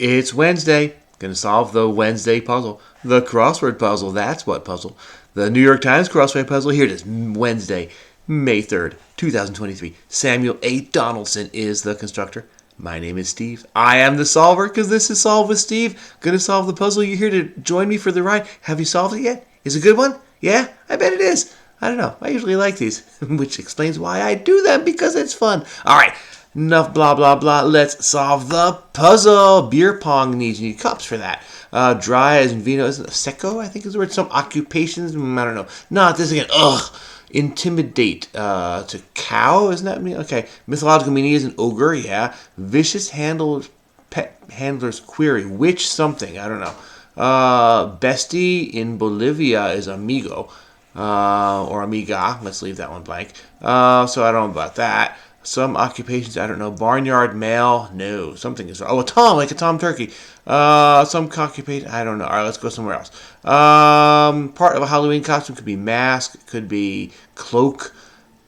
It's Wednesday. Gonna solve the Wednesday puzzle. The crossword puzzle. That's what puzzle. The New York Times crossword puzzle. Here it is. Wednesday, May 3rd, 2023. Samuel A. Donaldson is the constructor. My name is Steve. I am the solver because this is Solve with Steve. Gonna solve the puzzle. You're here to join me for the ride. Have you solved it yet? Is it a good one? Yeah? I bet it is. I don't know. I usually like these, which explains why I do them, because it's fun. All right. Enough blah, blah, blah. Let's solve the puzzle. Beer pong needs you need cups for that. Dry as in vino. Isn't it secco, I think is the word? Some occupations. I don't know. Not this again. Ugh. Intimidate. To cow. Isn't that me? Okay. Mythological meaning is an ogre. Yeah. Vicious pet handler's query. Which something. I don't know. Bestie in Bolivia is amigo. Or amiga. Let's leave that one blank. So I don't know about that. Some occupations, I don't know. Barnyard male, no. Something is wrong. Oh, a tom, like a tom turkey. Some occupation, I don't know. All right, let's go somewhere else. Part of a Halloween costume could be mask, could be cloak,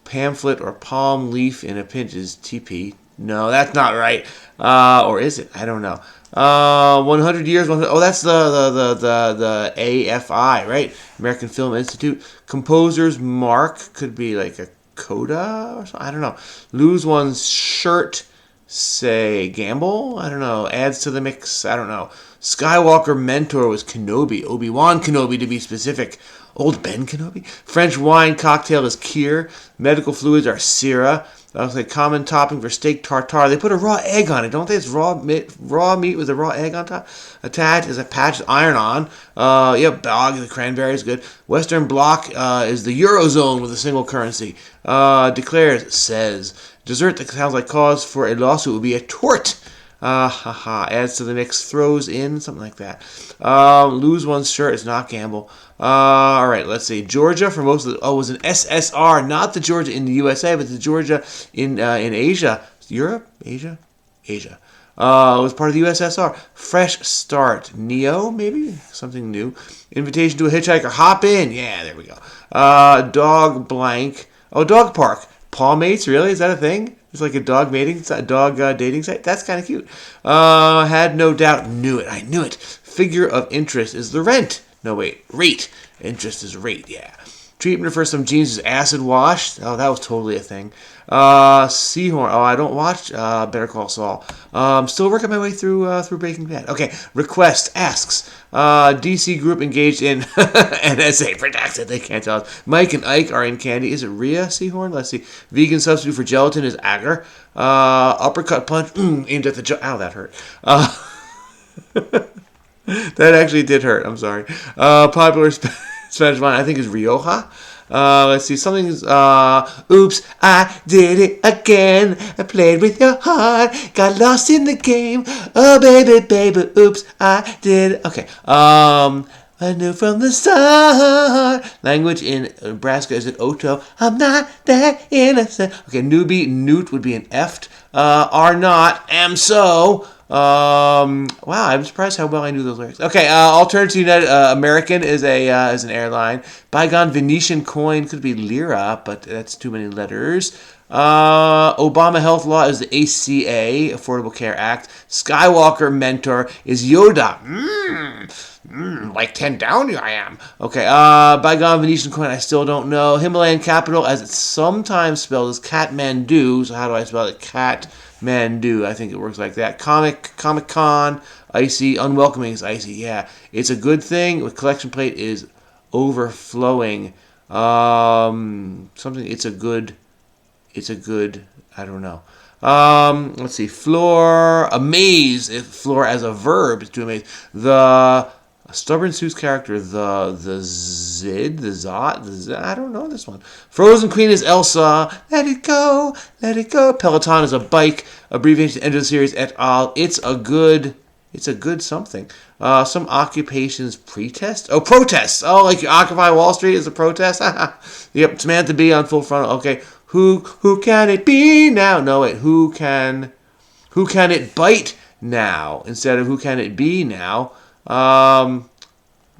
pamphlet, or palm leaf in a pinch is TP. No, that's not right. Or is it? I don't know. 100 years. Oh, that's the AFI, right? American Film Institute. Composer's mark could be like a coda or something. I don't know. Lose one's shirt. Say gamble. I don't know. Adds to the mix. I don't know. Skywalker mentor was Kenobi. Obi-Wan Kenobi to be specific. Old Ben Kenobi. French wine cocktail is Kir. Medical fluids are Syrah. That's like common topping for steak tartare. They put a raw egg on it, don't they? It's raw meat with a raw egg on top. Attached is a patch iron-on. Bog, the cranberry is good. Western Bloc is the Eurozone with a single currency. Declares, says. Dessert that sounds like cause for a lawsuit would be a tort. Adds to the mix, throws in, something like that. Lose one's shirt is not gamble. All right, let's see. Georgia for most of the... Oh, it was an SSR, not the Georgia in the USA, but the Georgia in Asia. Europe? Asia? Asia. It was part of the USSR. Fresh start. Neo, maybe? Something new. Invitation to a hitchhiker. Hop in. Yeah, there we go. Dog blank. Oh, dog park. Paw mates, really? Is that a thing? It's like a dog dating site. That's kind of cute. Had no doubt. Knew it. I knew it. Figure of interest is the rent. No, wait. Rate. Interest is rate. Yeah. Treatment for some jeans is acid wash. Oh, that was totally a thing. Seahorn. Oh, I don't watch Better Call Saul. Still working my way through Breaking Bad. Okay. Request asks. DC group engaged in NSA protected. They can't tell us. Mike and Ike are in candy. Is it Rhea Seahorn? Let's see. Vegan substitute for gelatin is agar. Uppercut punch aimed at the jaw. Ow, that hurt. That actually did hurt. I'm sorry. Popular Spanish wine, I think, is Rioja. Let's see. Something's... oops, I did it again. I played with your heart. Got lost in the game. Oh, baby, baby. Oops, I did it. Okay. I knew from the start. Language in Nebraska is it Oto. I'm not that innocent. Okay, newbie, newt would be an eft. Are not, am so. Wow, I'm surprised how well I knew those lyrics. Okay, Alternative United American is an airline. Bygone Venetian coin could be lira, but that's too many letters. Obama health law is the ACA, Affordable Care Act. Skywalker mentor is Yoda. Like 10 down I am. Okay, bygone Venetian coin, I still don't know. Himalayan capital, as it's sometimes spelled, is Kathmandu. So how do I spell it? Kathmandu. I think it works like that. Comic-Con, icy. Unwelcoming is icy. Yeah, it's a good thing. With collection plate is overflowing. Something. It's a good. I don't know. Let's see. Floor. Amaze. If floor as a verb is to amaze. The Stubborn Sue's character. The Zod. I don't know this one. Frozen Queen is Elsa. Let it go. Let it go. Peloton is a bike. Abbreviation end of the series et al. It's a good something. Some occupations pretest. Oh, protest. Oh, like you Occupy Wall Street is a protest. Yep. Samantha Bee on full frontal. Okay. Who can it be now? No, wait. Who can it bite now instead of who can it be now?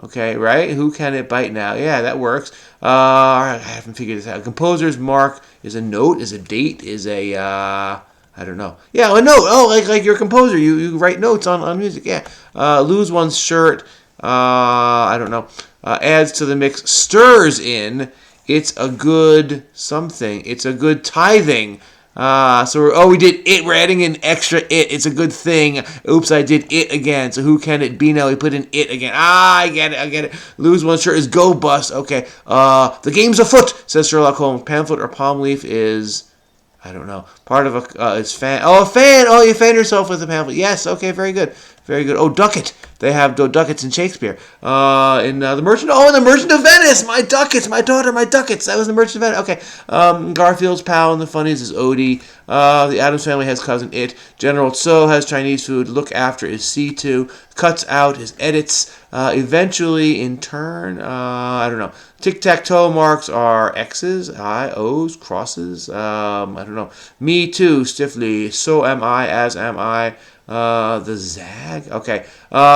Okay, right? Who can it bite now? Yeah, that works. All right, I haven't figured this out. Composer's mark is a note, is a date, is a I don't know. Yeah, a note. Oh, like you're a composer. You write notes on music. Yeah. Lose one's shirt. I don't know. Adds to the mix. Stirs in. It's a good something. It's a good tithing. We did it. We're adding an extra it. It's a good thing. Oops, I did it again. So who can it be now? We put in it again. I get it. Lose one shirt is go bust. Okay. The game's afoot, says Sherlock Holmes. Pamphlet or palm leaf is... I don't know. Part of is fan. Oh, a fan. Oh, you fan yourself with a pamphlet. Yes. Okay. Very good. Very good. Oh, ducat. They have ducats in Shakespeare. In the Merchant. Oh, in the Merchant of Venice. My ducats. My daughter. My ducats. That was the Merchant of Venice. Okay. Garfield's pal in the funnies is Odie. The Addams Family has cousin It. General Tso has Chinese food. Look after is C2. Cuts out is edits. Eventually, in turn, I don't know. Tic-tac-toe marks are X's, O's, crosses. I don't know. Me too, stiffly. So am I, as am I. The zag. Okay.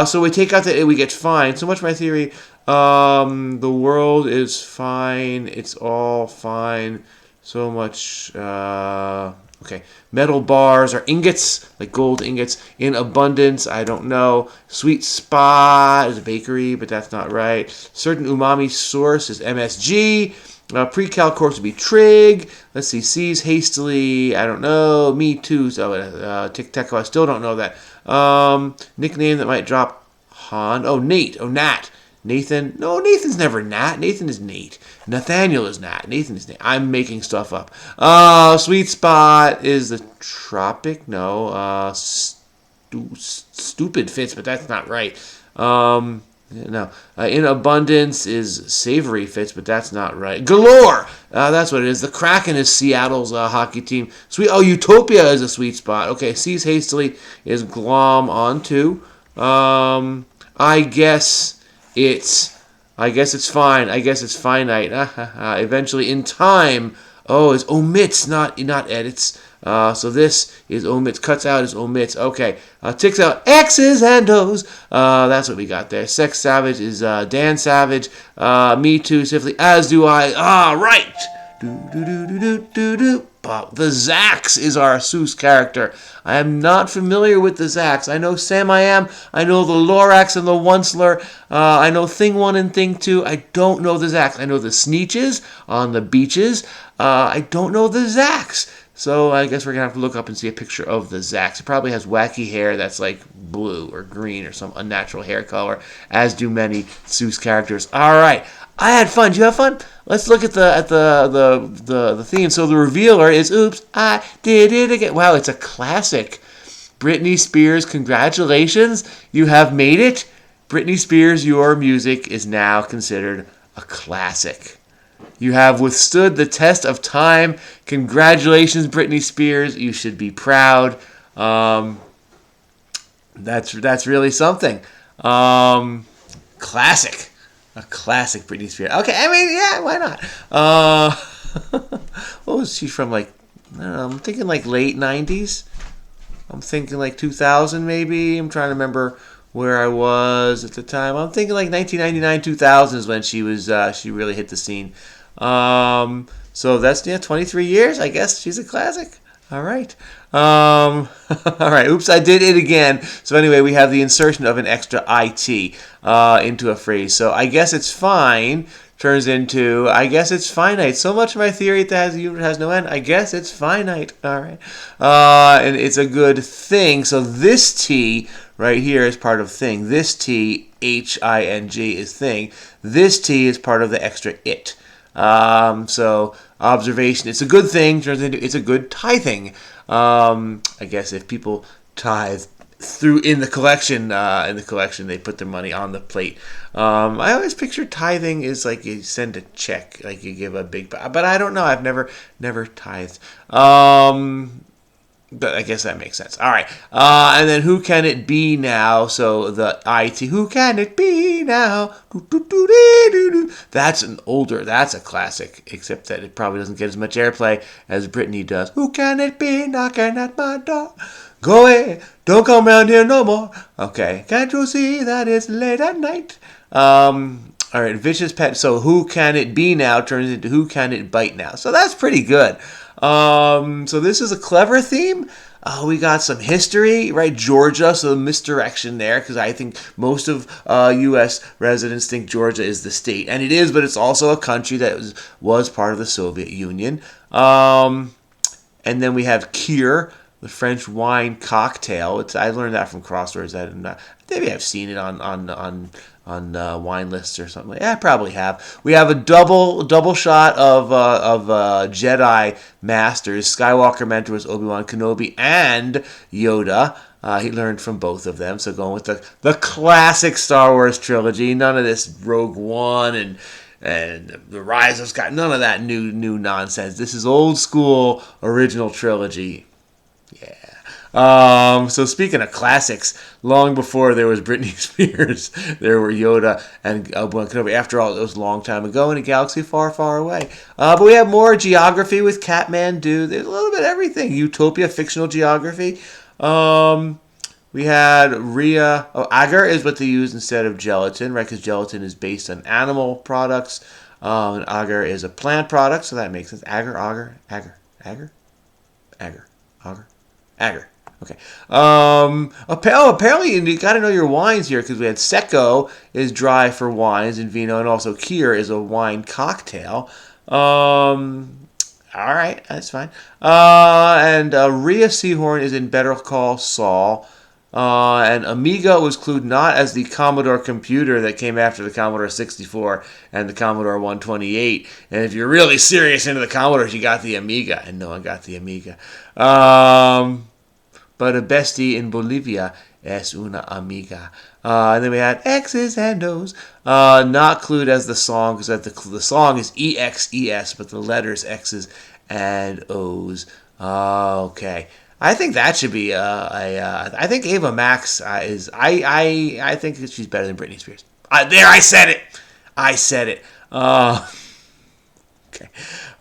So we take out the we get fine. So much my theory. The world is fine. It's all fine. So much. Okay. Metal bars are ingots, like gold ingots, in abundance. I don't know. Sweet spot is a bakery, but that's not right. Certain umami source is MSG. Pre-cal course would be trig. Let's see. Sees hastily. I don't know. Me too. So tic-tac. I still don't know that. Nickname that might drop. Han. Oh, Nate. Oh, Nat. Nathan. No, Nathan's never Nat. Nathan is Nate. Nathaniel is Nat. Nathan is Nate. I'm making stuff up. Sweet spot is the tropic. No. Stupid fits, but that's not right. No. In abundance is savory fits, but that's not right. Galore! That's what it is. The Kraken is Seattle's hockey team. Utopia is a sweet spot. Okay, sees hastily is glom onto. I guess it's fine. I guess it's finite. Eventually, in time. Oh, is omits, not edits. So this is omits. Cuts out is omits. Okay. Ticks out X's and O's. That's what we got there. Sex Savage is Dan Savage. Me too, simply as do I. Right. The Zax is our Seuss character. I am not familiar with the Zax. I know Sam I Am. I know the Lorax and the Onceler. I know Thing 1 and Thing 2. I don't know the Zax. I know the Sneeches on the beaches. I don't know the Zax. So I guess we're going to have to look up and see a picture of the Zax. It probably has wacky hair that's like blue or green or some unnatural hair color, as do many Seuss characters. All right. I had fun. Did you have fun? Let's look at the theme. So the revealer is "Oops, I did it again." Wow, it's a classic. Britney Spears, congratulations. You have made it. Britney Spears, your music is now considered a classic. You have withstood the test of time. Congratulations, Britney Spears. You should be proud. That's really something. Classic. A classic Britney Spears. Okay, I mean, yeah, why not? What was she from, like, I don't know, I'm thinking like late 90s. I'm thinking like 2000 maybe. I'm trying to remember where I was at the time. I'm thinking like 1999, 2000 is when she really hit the scene. So that's 23 years. I guess she's a classic. All right. All right. Oops, I did it again. So anyway, we have the insertion of an extra IT into a phrase. So I guess it's fine turns into I guess it's finite. So much of my theory that has no end. I guess it's finite. All right. And it's a good thing. So this T right here is part of thing. This T, H-I-N-G, is thing. This T is part of the extra it. So observation, it's a good thing, turns into it's a good tithing. I guess if people tithe in the collection, they put their money on the plate. I always picture tithing is like you send a check, like you give a big, but I don't know. I've never tithed. But I guess that makes sense. All right. And then who can it be now? So the IT. Who can it be now? That's that's a classic, except that it probably doesn't get as much airplay as Britney does. Who can it be knocking at my door? Go away. Don't come round here no more. Okay. Can't you see that it's late at night? All right. Vicious pet. So who can it be now turns into who can it bite now? So that's pretty good. So this is a clever theme. We got some history, right? Georgia, so misdirection there, because I think most of U.S. residents think Georgia is the state, and it is, but it's also a country that was part of the Soviet Union. And then we have Kir, the French wine cocktail. I learned that from Crosswords. Maybe I've seen it on wine lists or something. Yeah, I probably have. We have a double shot of Jedi masters. Skywalker mentor was Obi-Wan Kenobi and Yoda. He learned from both of them. So going with the classic Star Wars trilogy. None of this Rogue One and the Rise of Skywalker. None of that new nonsense. This is old school original trilogy. Yeah. So speaking of classics, long before there was Britney Spears, there were Yoda and Obi-Wan Kenobi. After all, it was a long time ago in a galaxy far, far away. But we have more geography with Kathmandu. There's a little bit of everything. Utopia, fictional geography. We had Rhea. Agar is what they use instead of gelatin, right? Because gelatin is based on animal products. And agar is a plant product, so that makes sense. Agar. Okay. Apparently, you got to know your wines here because we had Secco is dry for wines and vino, and also Kir is a wine cocktail. All right, that's fine. And Rhea Seahorn is in Better Call Saul. And Amiga was clued not as the Commodore computer that came after the Commodore 64 and the Commodore 128. And if you're really serious into the Commodores, you got the Amiga. And no one got the Amiga. But a bestie in Bolivia es una amiga. And then we had X's and O's. Not clued as the song, because the song is EXES, but the letters X's and O's. Okay. I think that should be I think Ava Max is... I think she's better than Britney Spears. I said it. Okay.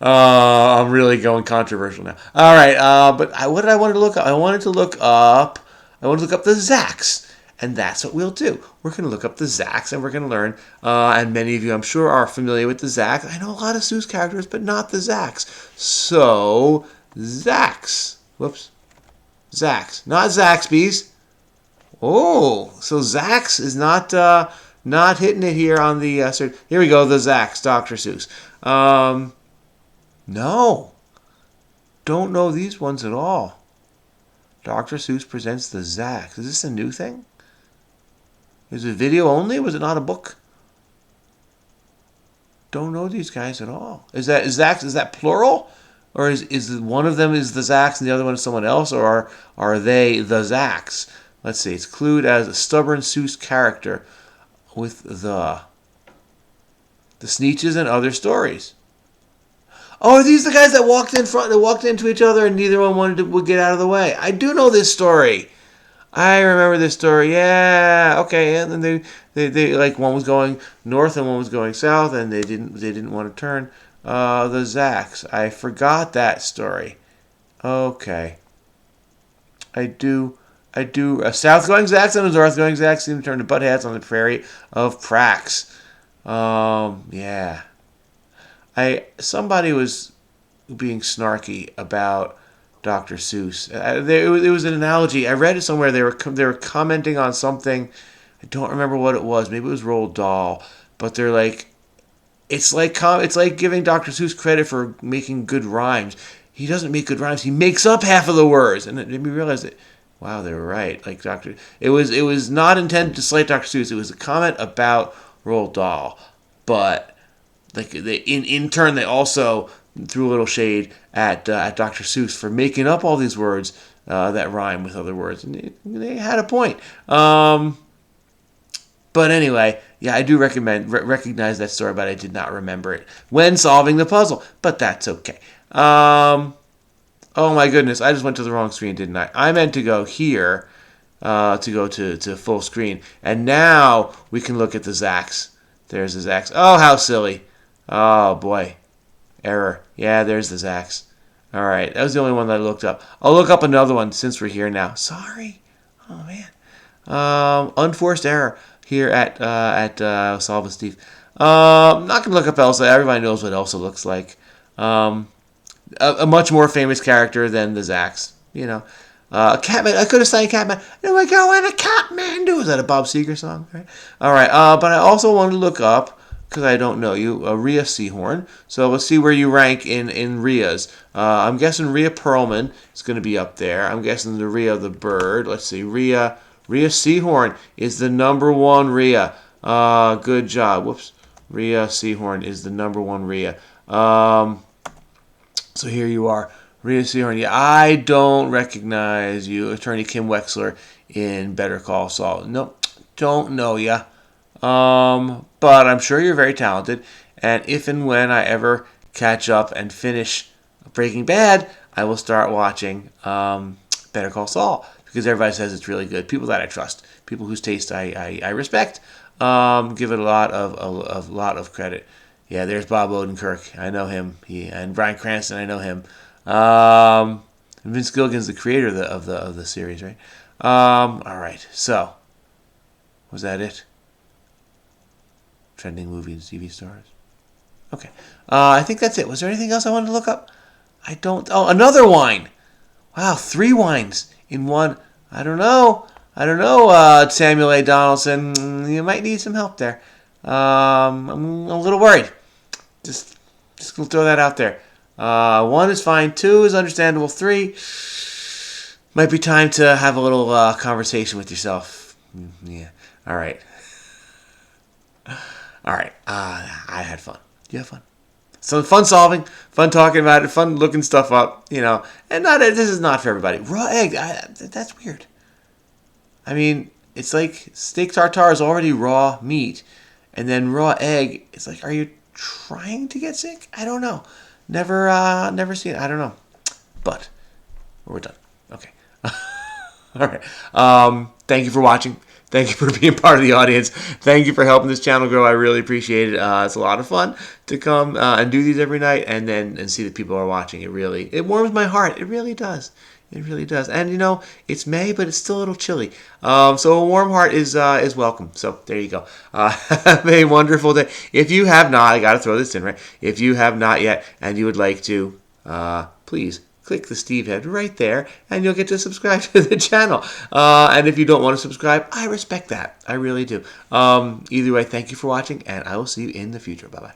I'm really going controversial now. All right. But what did I want to look up? I wanted to look up the Zax. And that's what we'll do. We're going to look up the Zax, and we're going to learn. And many of you, I'm sure, are familiar with the Zax. I know a lot of Seuss characters, but not the Zax. So, Zax. Whoops. Zax. Not Zaxby's. Oh, so Zax is not hitting it here on the... Here we go, the Zax, Dr. Seuss. No. Don't know these ones at all. Dr. Seuss presents the Zax. Is this a new thing? Is it video only? Was it not a book? Don't know these guys at all. Is that plural? Or is one of them is the Zax and the other one is someone else? Or are they the Zax? Let's see. It's clued as a stubborn Seuss character with the Sneetches and other stories. Oh, are these the guys that walked into each other and neither one would get out of the way? I do know this story. I remember this story. Yeah, okay. And then they like one was going north and one was going south, and they didn't want to turn. The Zax. I forgot that story. Okay. I do. A south-going Zax and a north-going Zax seem to turn to butt heads on the prairie of Prax. Yeah. Somebody was being snarky about Dr. Seuss. It was an analogy. I read it somewhere. They were commenting on something. I don't remember what it was. Maybe it was Roald Dahl. But they're like, it's like giving Dr. Seuss credit for making good rhymes. He doesn't make good rhymes. He makes up half of the words, and it made me realize that. Wow, they were right. Like it was not intended to slight Dr. Seuss. It was a comment about Roald Dahl, but like in turn they also threw a little shade at Dr. Seuss for making up all these words that rhyme with other words, and they had a point. But anyway, yeah, I do recognize that story, but I did not remember it when solving the puzzle. But that's okay. Oh my goodness, I just went to the wrong screen, didn't I? I meant to go here to go to full screen. And now we can look at the Zax. There's the Zax. Oh, how silly. Oh, boy. Error. Yeah, there's the Zax. All right, that was the only one that I looked up. I'll look up another one since we're here now. Sorry. Oh, man. Unforced error here at Solve with Steve. I'm not going to look up Elsa. Everybody knows what Elsa looks like. A much more famous character than the Zax, you know. Catman. I could have sang Catman. There we go, and a Catmandu. Is that a Bob Seger song? Right. All right. But I also wanted to look up, because I don't know you, Rhea Seahorn. So let's see where you rank in Rhea's. I'm guessing Rhea Perlman is going to be up there. I'm guessing the Rhea the Bird. Let's see. Rhea Seahorn is the number one Rhea. Good job. Whoops. Rhea Seahorn is the number one Rhea. So here you are. Rhea Seahorn. Yeah, I don't recognize you. Attorney Kim Wexler in Better Call Saul. Nope. Don't know ya. But I'm sure you're very talented. And if and when I ever catch up and finish Breaking Bad, I will start watching Better Call Saul, because everybody says it's really good. People that I trust, people whose taste I respect, give it a lot of credit. Yeah, there's Bob Odenkirk. I know him. And Bryan Cranston. I know him. Vince Gilligan's the creator of the series, right? All right. So, was that it? Trending movies, TV stars. Okay. I think that's it. Was there anything else I wanted to look up? I don't. Oh, another wine. Wow, 3 wines in one. I don't know. Samuel A. Donaldson. You might need some help there. I'm a little worried. Just gonna throw that out there. 1 is fine. 2 is understandable. 3 might be time to have a little conversation with yourself. Yeah. All right. All right. I had fun. You have fun. So fun solving, fun talking about it, fun looking stuff up, And this is not for everybody. Raw egg. That's weird. I mean, it's like steak tartare is already raw meat, and then raw egg. It's like, are you trying to get sick? I don't know. Never seen it. I don't know. But we're done. Okay. All right. Thank you for watching. Thank you for being part of the audience. Thank you for helping this channel grow. I really appreciate it. It's a lot of fun to come and do these every night and see that people are watching. It warms my heart. It really does. It really does. And it's May, but it's still a little chilly. So a warm heart is welcome. So there you go. Have a wonderful day. If you have not, I got to throw this in, right? If you have not yet and you would like to, please click the Steve head right there, and you'll get to subscribe to the channel. And if you don't want to subscribe, I respect that. I really do. Either way, thank you for watching, and I will see you in the future. Bye-bye.